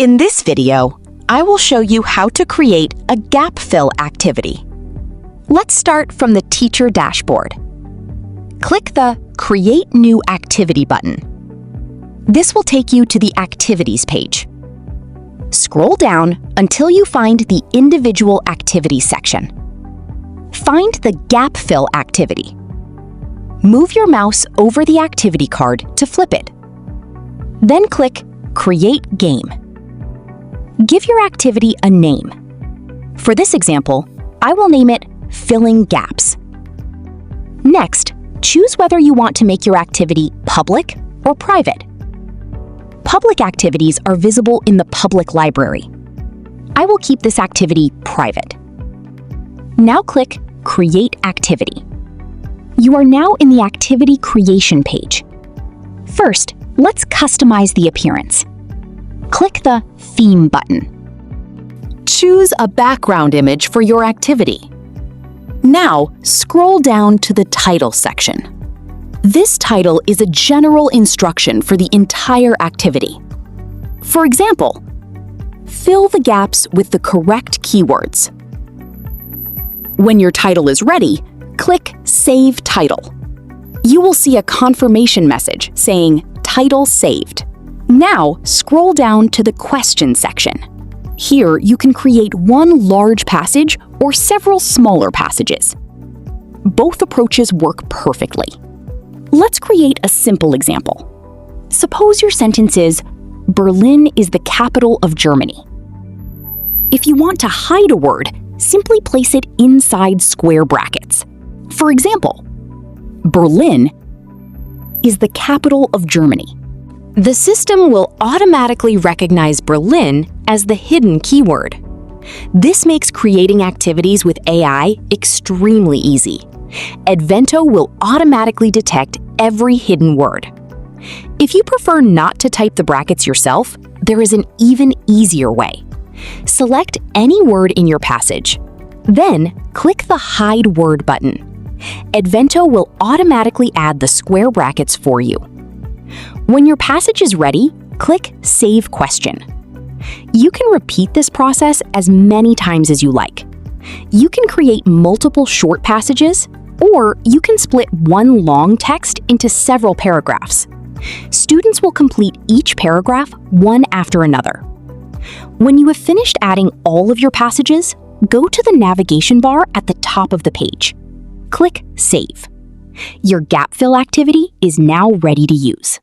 In this video, I will show you how to create a gap fill activity. Let's start from the teacher dashboard. Click the Create New Activity button. This will take you to the Activities page. Scroll down until you find the Individual Activities section. Find the Gap Fill activity. Move your mouse over the activity card to flip it. Then click Create Game. Give your activity a name. For this example, I will name it Filling Gaps. Next, choose whether you want to make your activity public or private. Public activities are visible in the public library. I will keep this activity private. Now click Create Activity. You are now in the Activity Creation page. First, let's customize the appearance. Click the Theme button. Choose a background image for your activity. Now, scroll down to the Title section. This title is a general instruction for the entire activity. For example, fill the gaps with the correct keywords. When your title is ready, click Save Title. You will see a confirmation message saying Title Saved. Now, scroll down to the Question section. Here, you can create one large passage or several smaller passages. Both approaches work perfectly. Let's create a simple example. Suppose your sentence is, Berlin is the capital of Germany. If you want to hide a word, simply place it inside square brackets. For example, Berlin is the capital of Germany. The system will automatically recognize Berlin as the hidden keyword. This makes creating activities with AI extremely easy. Edvento will automatically detect every hidden word. If you prefer not to type the brackets yourself, there is an even easier way. Select any word in your passage. Then, click the Hide Word button. Edvento will automatically add the square brackets for you. When your passage is ready, click Save Question. You can repeat this process as many times as you like. You can create multiple short passages, or you can split one long text into several paragraphs. Students will complete each paragraph one after another. When you have finished adding all of your passages, go to the navigation bar at the top of the page. Click Save. Your gap fill activity is now ready to use.